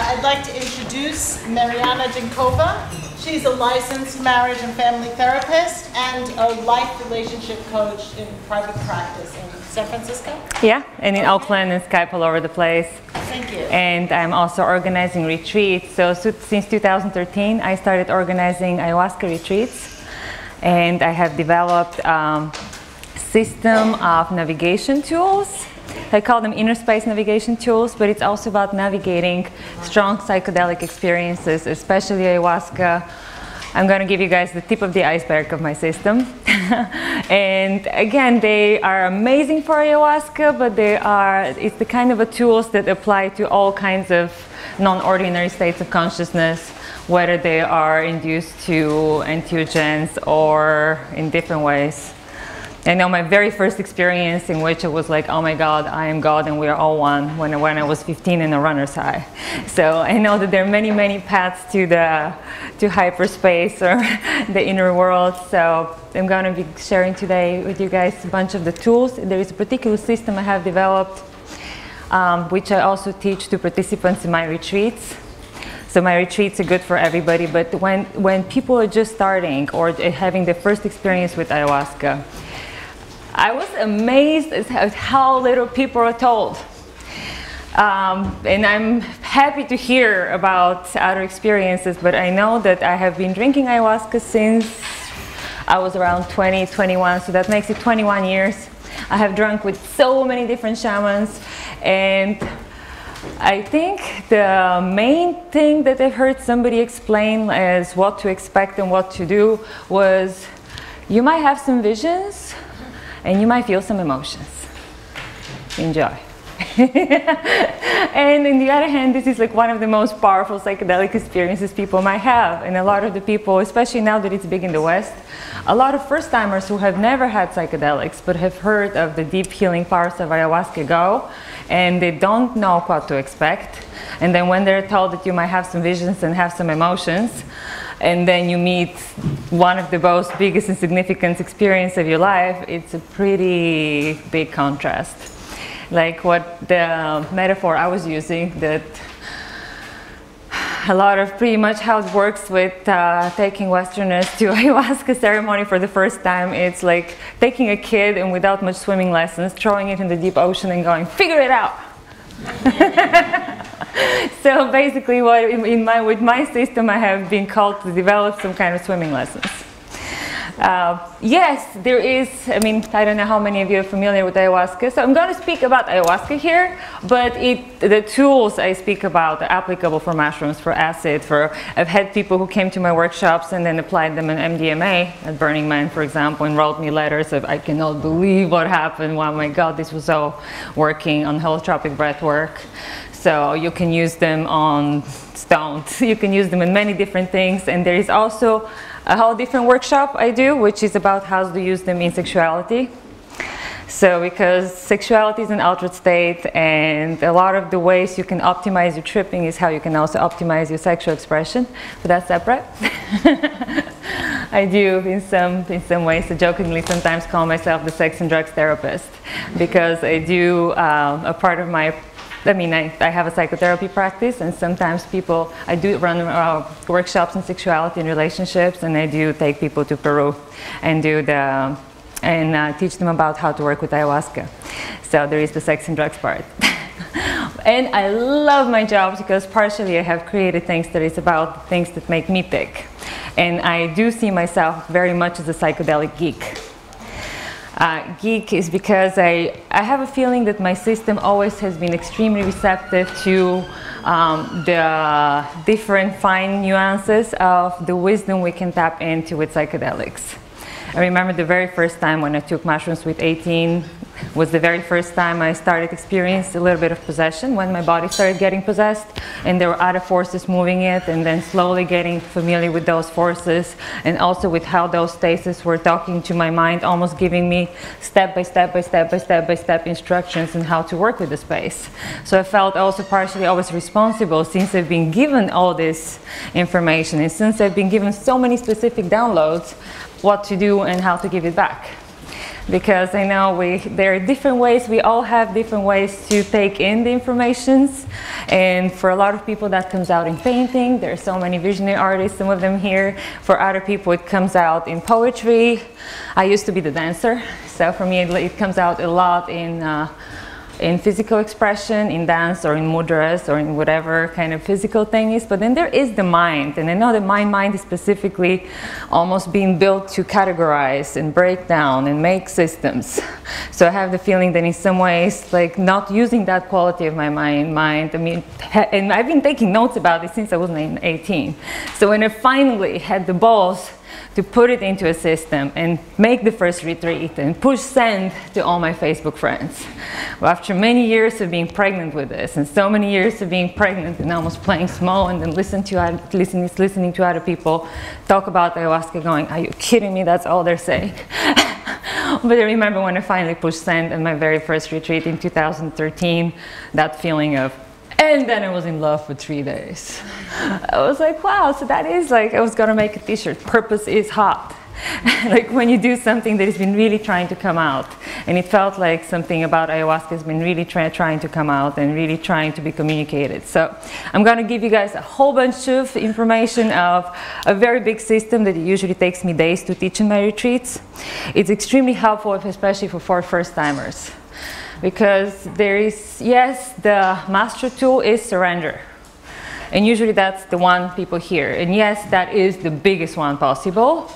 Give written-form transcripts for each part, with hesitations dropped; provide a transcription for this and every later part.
I'd like to introduce Meriana Dinkova. She's a licensed marriage and family therapist and a life relationship coach in private practice in San Francisco. Yeah, and in Oakland and Skype all over the place. Thank you. And I'm also organizing retreats. So since 2013, I started organizing ayahuasca retreats. And I have developed a system of navigation tools. I call them inner space navigation tools, but it's also about navigating strong psychedelic experiences, especially ayahuasca. I'm going to give you guys the tip of the iceberg of my system. And again, they are amazing for ayahuasca, but it's the kind of a tools that apply to all kinds of non-ordinary states of consciousness, whether they are induced to entheogens or in different ways. I know my very first experience in which it was like, oh my God, I am God and we are all one, when I was 15 in a runner's high. So I know that there are many, many paths to hyperspace or the inner world. So I'm going to be sharing today with you guys a bunch of the tools. There is a particular system I have developed, which I also teach to participants in my retreats. So my retreats are good for everybody, but when people are just starting or having their first experience with ayahuasca, I was amazed at how little people are told. And I'm happy to hear about other experiences, but I know that I have been drinking ayahuasca since I was around 20, 21, so that makes it 21 years. I have drunk with so many different shamans, and I think the main thing that I heard somebody explain as what to expect and what to do was, you might have some visions, and you might feel some emotions. Enjoy. And on the other hand, this is like one of the most powerful psychedelic experiences people might have. And a lot of the people, especially now that it's big in the West, a lot of first-timers who have never had psychedelics but have heard of the deep healing powers of ayahuasca go, and they don't know what to expect. And then when they're told that you might have some visions and have some emotions, and then you meet one of the most biggest and significant experience of your life, it's a pretty big contrast. Like what the metaphor I was using, that a lot of pretty much how it works with taking Westerners to ayahuasca ceremony for the first time, it's like taking a kid and without much swimming lessons, throwing it in the deep ocean and going, figure it out. So basically with my system, I have been called to develop some kind of swimming lessons. Yes, there is, I mean, I don't know how many of you are familiar with ayahuasca, so I'm going to speak about ayahuasca here, but the tools I speak about are applicable for mushrooms, for acid, I've had people who came to my workshops and then applied them in MDMA at Burning Man, for example, and wrote me letters of, I cannot believe what happened, oh my God, this was so working on holotropic breath work. So you can use them on stones, you can use them in many different things, and there is also a whole different workshop I do, which is about how to use them in sexuality. So because sexuality is an altered state, and a lot of the ways you can optimize your tripping is how you can also optimize your sexual expression, but that's separate. I do in some ways, I jokingly sometimes call myself the sex and drugs therapist, because I do a part of my I have a psychotherapy practice, and sometimes I do run workshops in sexuality and relationships, and I do take people to Peru and teach them about how to work with ayahuasca. So there is the sex and drugs part. And I love my job because partially I have created things that is about things that make me tick. And I do see myself very much as a psychedelic geek. Geek is because I have a feeling that my system always has been extremely receptive to the different fine nuances of the wisdom we can tap into with psychedelics. I remember the very first time when I took mushrooms with 18 was the very first time I started experiencing a little bit of possession, when my body started getting possessed and there were other forces moving it, and then slowly getting familiar with those forces and also with how those stases were talking to my mind, almost giving me step by step instructions on how to work with the space. So I felt also partially always responsible, since I've been given all this information and since I've been given so many specific downloads, what to do and how to give it back. because I know there are different ways, we all have different ways to take in the informations, and for a lot of people that comes out in painting. There are so many visionary artists, some of them here. For other people it comes out in poetry. I used to be the dancer, so for me it comes out a lot in physical expression, in dance or in mudras or in whatever kind of physical thing is. But then there is the mind, and I know that my mind is specifically almost being built to categorize and break down and make systems. So I have the feeling that in some ways, like not using that quality of my mind, I mean, and I've been taking notes about it since I was 18. So when I finally had the balls to put it into a system and make the first retreat and push send to all my Facebook friends. Well, after many years of being pregnant with this, and so many years of being pregnant and almost playing small, and then listening to other people talk about ayahuasca, going, are you kidding me? That's all they're saying. But I remember when I finally pushed send on my very first retreat in 2013, that feeling of, and then I was in love for 3 days. I was like, wow, so that is like, I was gonna make a t-shirt, purpose is hot. Like when you do something that has been really trying to come out. And it felt like something about ayahuasca has been really trying to come out and really trying to be communicated. So I'm gonna give you guys a whole bunch of information of a very big system that usually takes me days to teach in my retreats. It's extremely helpful, especially for first-timers. Because there is, yes, the master tool is surrender. And usually that's the one people hear. And yes, that is the biggest one possible.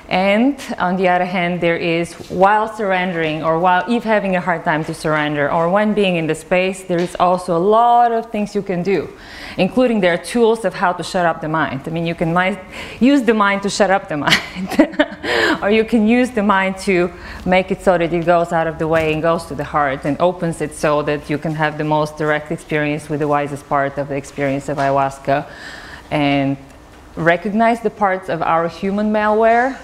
And on the other hand, there is, while surrendering, or while if having a hard time to surrender, or when being in the space, there is also a lot of things you can do, including there are tools of how to shut up the mind. I mean, you can use the mind to shut up the mind, or you can use the mind to make it so that it goes out of the way and goes to the heart and opens it so that you can have the most direct experience with the wisest part of the experience of ayahuasca, and recognize the parts of our human malware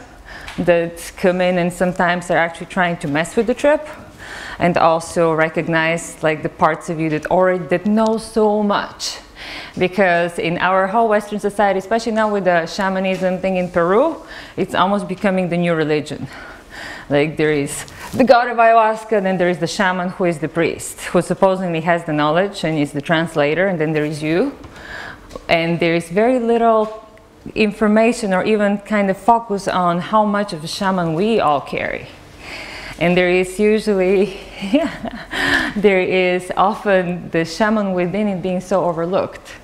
that come in and sometimes are actually trying to mess with the trip, and also recognize like the parts of you that know so much. Because in our whole Western society, especially now with the shamanism thing in Peru, it's almost becoming the new religion. Like there is the god of ayahuasca, then there is the shaman who is the priest, who supposedly has the knowledge and is the translator, and then there is you. And there is very little information or even kind of focus on how much of a shaman we all carry. And there is usually, there is often the shaman within it being so overlooked.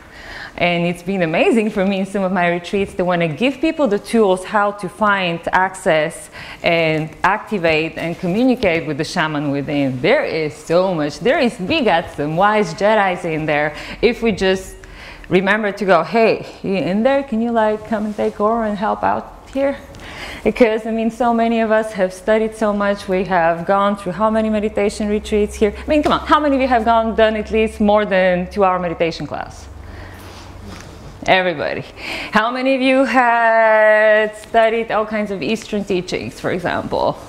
And it's been amazing for me in some of my retreats that when I give people the tools how to find, access, and activate and communicate with the shaman within, there is so much. We got some wise Jedis in there. If we just remember to go, hey, you in there? Can you like come and take over and help out here? Because I mean, so many of us have studied so much. We have gone through how many meditation retreats here? I mean, come on, how many of you have done at least more than 2-hour meditation class? Everybody. How many of you had studied all kinds of Eastern teachings, for example?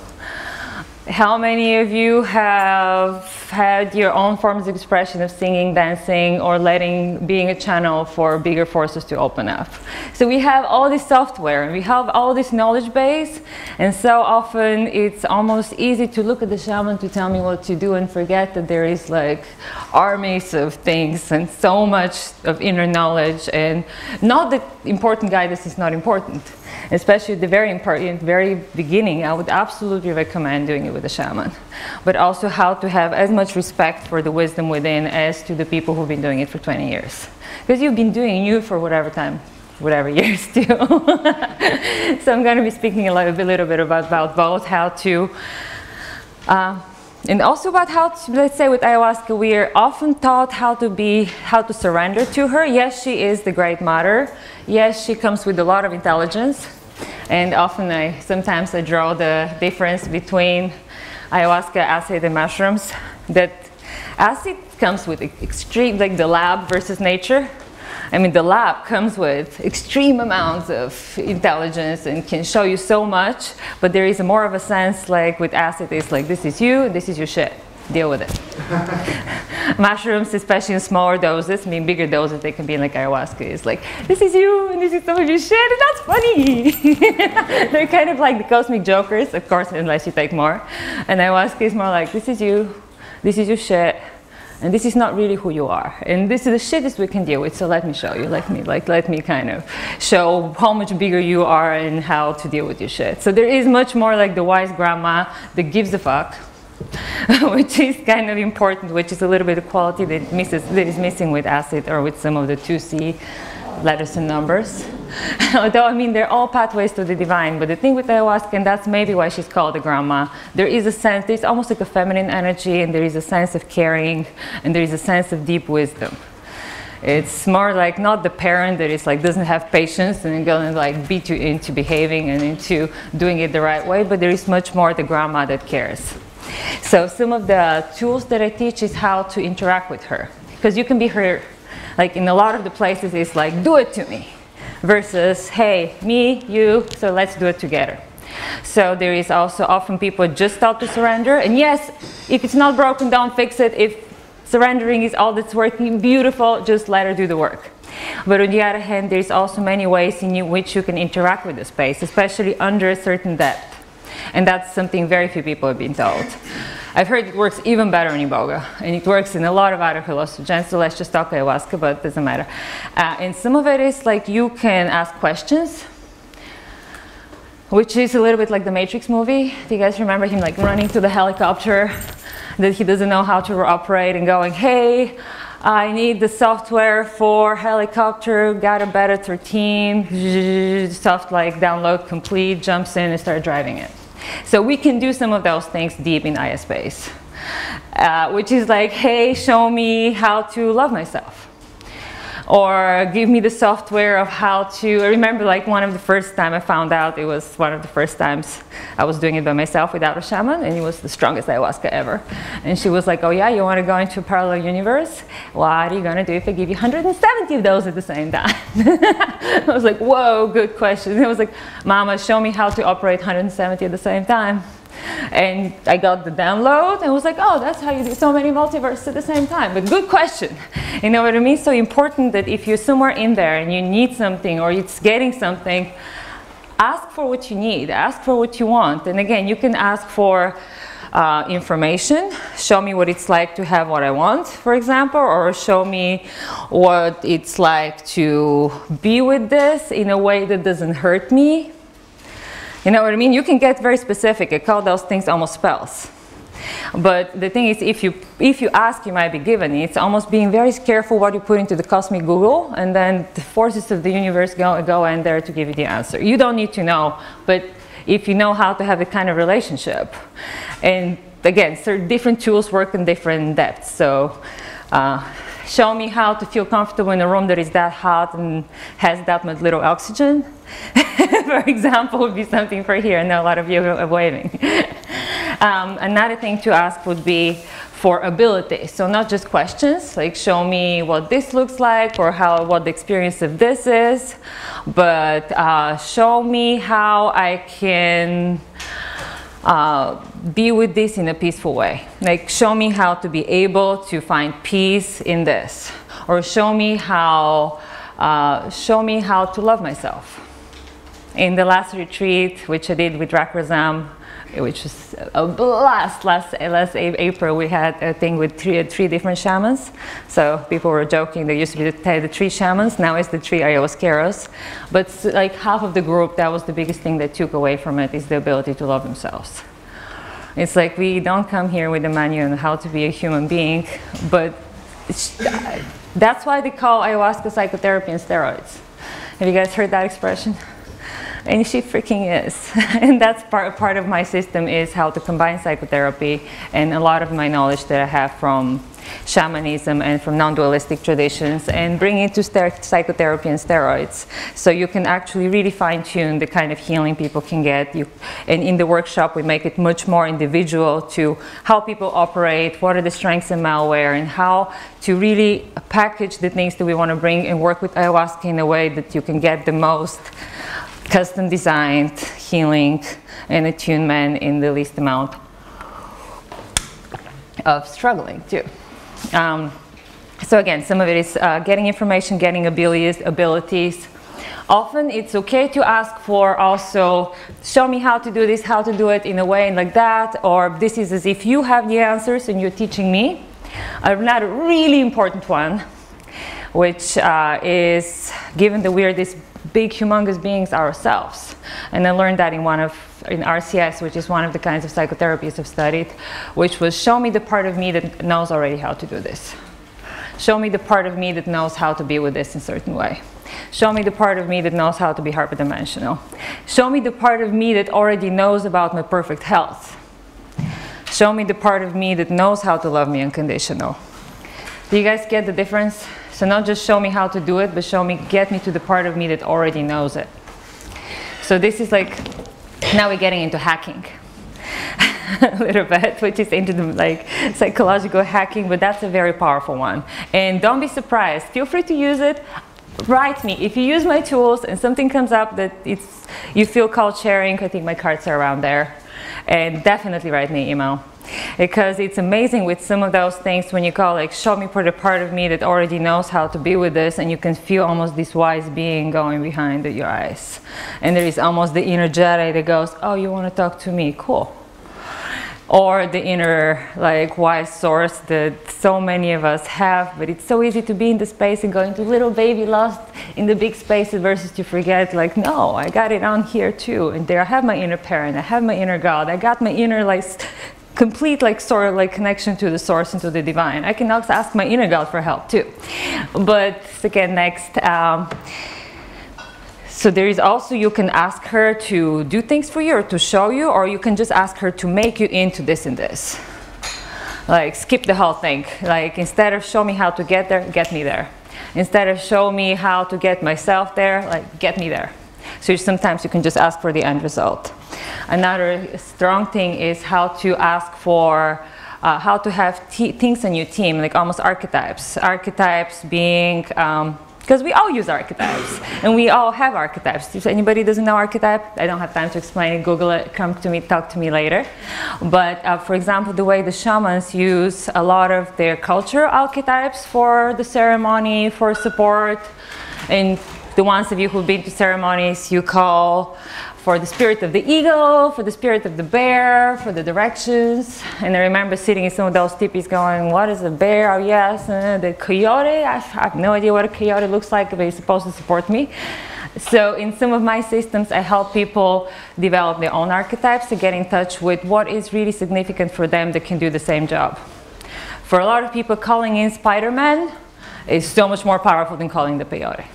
How many of you have had your own forms of expression of singing, dancing, or being a channel for bigger forces to open up? So we have all this software, and we have all this knowledge base, and so often it's almost easy to look at the shaman to tell me what to do and forget that there is like armies of things and so much of inner knowledge, and not that important guidance is not important. Especially at the very beginning, I would absolutely recommend doing it with a shaman. But also how to have as much respect for the wisdom within as to the people who've been doing it for 20 years. Because you've been doing you for whatever years too. So I'm going to be speaking a little bit about both, how to, and also about how to, let's say with ayahuasca, we are often taught how to surrender to her. Yes, she is the great mother. Yes, she comes with a lot of intelligence. And often sometimes I draw the difference between ayahuasca, acid, and mushrooms. That acid comes with extreme, like the lab versus nature. I mean, the lab comes with extreme amounts of intelligence and can show you so much, but there is more of a sense like with acid, it's like, this is you, this is your shit. deal with it. Mushrooms, especially in smaller doses, I mean bigger doses, they can be like ayahuasca. It's like, this is you, and this is some of your shit, and that's funny. They're kind of like the cosmic jokers, of course, unless you take more. And ayahuasca is more like, this is you, this is your shit, and this is not really who you are. And this is the shit that we can deal with, so let me show you. Let me kind of show how much bigger you are and how to deal with your shit. So there is much more like the wise grandma that gives a fuck, which is kind of important, which is a little bit of quality that is missing with acid or with some of the 2C letters and numbers. Although, I mean, they're all pathways to the divine, but the thing with ayahuasca, and that's maybe why she's called the grandma, there is a sense, there's almost like a feminine energy, and there is a sense of caring, and there is a sense of deep wisdom. It's more like not the parent that is like doesn't have patience and gonna like beat you into behaving and into doing it the right way, but there is much more the grandma that cares. So some of the tools that I teach is how to interact with her, because you can be her, like in a lot of the places it's like, do it to me, versus, hey, me, you, so let's do it together. So there is also often people just start to surrender, and yes, if it's not broken, don't fix it. If surrendering is all that's working, beautiful, just let her do the work. But on the other hand, there's also many ways in which you can interact with the space, especially under a certain depth. And that's something very few people have been told. I've heard it works even better in Iboga, and it works in a lot of other hallucinogens, so let's just talk ayahuasca, but it doesn't matter. And some of it is like you can ask questions, which is a little bit like the Matrix movie. Do you guys remember him like running to the helicopter that he doesn't know how to operate and going, hey, I need the software for helicopter, got a beta 13, soft like download complete, jumps in and start driving it. So we can do some of those things deep in Aya space, which is like, hey, show me how to love myself. Or give me the software of how to, I remember like one of the first time I found out, it was one of the first times I was doing it by myself without a shaman, and it was the strongest ayahuasca ever. And she was like, oh yeah, you want to go into a parallel universe? What are you going to do if I give you 170 of those at the same time? I was like, whoa, good question. And I was like, Mama, show me how to operate 170 at the same time. And I got the download and was like, oh, that's how you do so many multiverses at the same time. But good question. You know what I mean? So important that if you're somewhere in there and you need something or it's getting something, ask for what you need, ask for what you want. And again, you can ask for information, show me what it's like to have what I want, for example, or show me what it's like to be with this in a way that doesn't hurt me. You know what I mean? You can get very specific. I call those things almost spells. But the thing is, if you ask, you might be given. It's almost being very careful what you put into the cosmic Google, and then the forces of the universe go in there to give you the answer. You don't need to know, but if you know how to have a kind of relationship. And again, certain different tools work in different depths. So show me how to feel comfortable in a room that is that hot and has that much little oxygen. For example, would be something for here. I know a lot of you are waving. Another thing to ask would be for ability. So not just questions, like show me what this looks like or what the experience of this is, but show me how I can be with this in a peaceful way. Like show me how to be able to find peace in this, or show me how to love myself. In the last retreat, which I did with Rakrazam, which was a blast, last April, we had a thing with three different shamans. So people were joking, there used to be the 3 shamans, now it's the 3 ayahuasqueros. But like half of the group, that was the biggest thing they took away from it, is the ability to love themselves. It's like we don't come here with a manual on how to be a human being, but that's why they call ayahuasca psychotherapy and steroids. Have you guys heard that expression? And she freaking is. And that's part of my system, is how to combine psychotherapy and a lot of my knowledge that I have from shamanism and from non-dualistic traditions, and bring it to psychotherapy and steroids. So you can actually really fine-tune the kind of healing people can get. And in the workshop, we make it much more individual to how people operate, what are the strengths and malware, and how to really package the things that we want to bring and work with ayahuasca in a way that you can get the most custom designed healing and attunement in the least amount of struggling too. So again, some of it is getting information, getting abilities. Often it's okay to ask for also, show me how to do this, how to do it in a way and like that, or this is as if you have the answers and you're teaching me. Another really important one, which is given that we are these big, humongous beings ourselves. And I learned that in RCS, which is one of the kinds of psychotherapies I've studied, which was show me the part of me that knows already how to do this. Show me the part of me that knows how to be with this in a certain way. Show me the part of me that knows how to be hyperdimensional. Show me the part of me that already knows about my perfect health. Show me the part of me that knows how to love me unconditional. Do you guys get the difference? So not just show me how to do it, but get me to the part of me that already knows it. So this is like, now we're getting into hacking a little bit, which is into the like psychological hacking, but that's a very powerful one. And don't be surprised, feel free to use it. Write me. If you use my tools and something comes up that you feel called sharing, I think my cards are around there. And definitely write me an email. Because it's amazing with some of those things when you call like, show me for the part of me that already knows how to be with this, and you can feel almost this wise being going behind your eyes. And there is almost the inner Jedi that goes, oh, you want to talk to me? Cool. Or the inner like wise source that so many of us have, but it's so easy to be in the space and go into little baby lost in the big spaces versus to forget like, no, I got it on here too. And there I have my inner parent, I have my inner God, I got my inner like complete like sort of like connection to the source and to the divine. I can also ask my inner God for help too. But again, next. So there is also, you can ask her to do things for you or to show you, or you can just ask her to make you into this and this. Like skip the whole thing. Like instead of show me how to get there, get me there. Instead of show me how to get myself there, like get me there. So sometimes you can just ask for the end result. Another strong thing is how to ask for, how to have things in your team, like almost archetypes. Archetypes being, because we all use archetypes, and we all have archetypes. If anybody doesn't know archetype, I don't have time to explain it, Google it, come to me, talk to me later. But for example, the way the shamans use a lot of their cultural archetypes for the ceremony, for support, and the ones of you who've been to ceremonies, you call for the spirit of the eagle, for the spirit of the bear, for the directions. And I remember sitting in some of those tipis going, what is a bear? Oh yes, the coyote. I have no idea what a coyote looks like, but it's supposed to support me. So in some of my systems, I help people develop their own archetypes to get in touch with what is really significant for them that can do the same job. For a lot of people, calling in Spider-Man is so much more powerful than calling the coyote.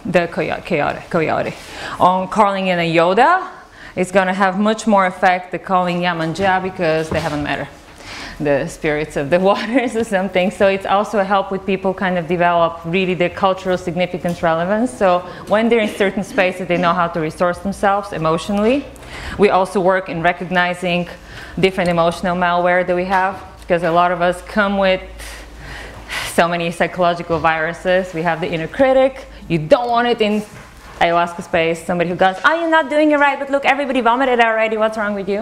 On calling in a Yoda, it's going to have much more effect than calling Yamanja because they haven't met her, the spirits of the waters or something. So it's also a help with people kind of develop really their cultural significance relevance. So when they're in certain spaces, they know how to resource themselves emotionally. We also work in recognizing different emotional malware that we have, because a lot of us come with so many psychological viruses. We have the inner critic. You don't want it in ayahuasca space, somebody who goes, oh, you're not doing it right, but look, everybody vomited already, what's wrong with you?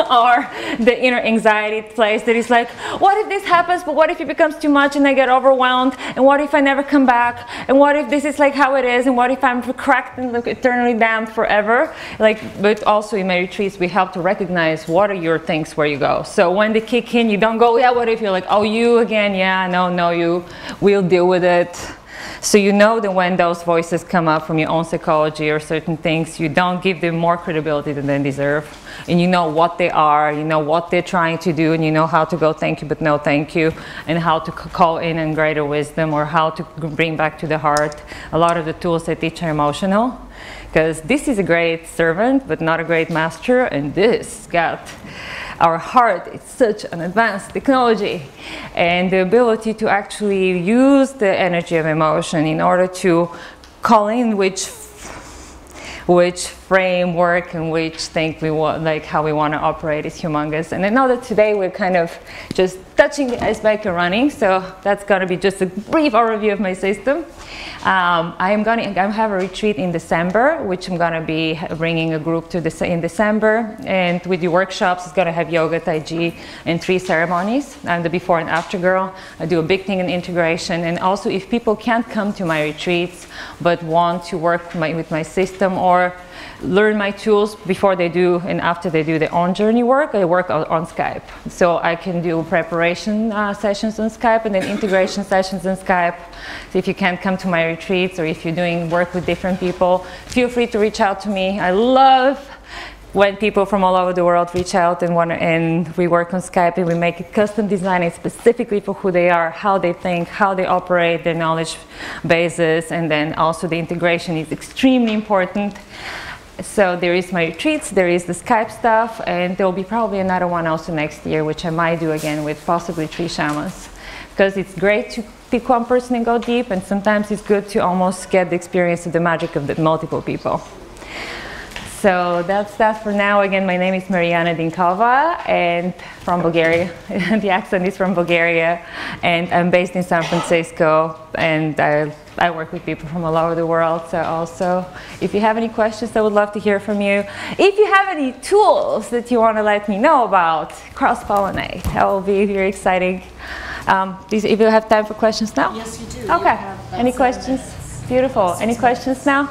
Or the inner anxiety place that is like, what if this happens, but what if it becomes too much and I get overwhelmed, and what if I never come back, and what if this is like how it is, and what if I'm cracked and like eternally damned forever? Like, but also in my retreats, we help to recognize what are your things where you go. So when they kick in, you don't go, yeah, what if you're like, oh, you again, yeah, no, you, we'll deal with it. So you know that when those voices come up from your own psychology or certain things, you don't give them more credibility than they deserve. And you know what they are, you know what they're trying to do, and you know how to go thank you but no thank you, and how to call in greater wisdom, or how to bring back to the heart. A lot of the tools I teach are emotional, because this is a great servant but not a great master, and this got our heart. It's such an advanced technology, and the ability to actually use the energy of emotion in order to call in which framework in which think we want, like how we want to operate is humongous. And I know that today we're kind of just touching the iceberg and running, so that's going to be just a brief overview of my system. I'm have a retreat in December, which I'm going to be bringing a group to in December, and with the workshops, it's going to have yoga, tai chi, and 3 ceremonies. I'm the before and after girl. I do a big thing in integration, and also if people can't come to my retreats but want to work with my system or learn my tools before they do and after they do their own journey work, I work on Skype. So I can do preparation sessions on Skype and then integration sessions on Skype. So if you can't come to my retreats or if you're doing work with different people, feel free to reach out to me. I love when people from all over the world reach out and we work on Skype and we make it custom designed specifically for who they are, how they think, how they operate, their knowledge bases, and then also the integration is extremely important. So there is my retreats, there is the Skype stuff, and there will be probably another one also next year, which I might do again with possibly 3 shamans. Because it's great to pick one person and go deep, and sometimes it's good to almost get the experience of the magic of the multiple people. So that's that for now. Again, my name is Meriana Dinkova, and from Bulgaria. The accent is from Bulgaria, and I'm based in San Francisco, and I work with people from all over the world. So also, if you have any questions, I would love to hear from you. If you have any tools that you want to let me know about, cross-pollinate. That will be very exciting. If you have time for questions now? Yes, you do. Okay. Any questions? Beautiful. Any questions now?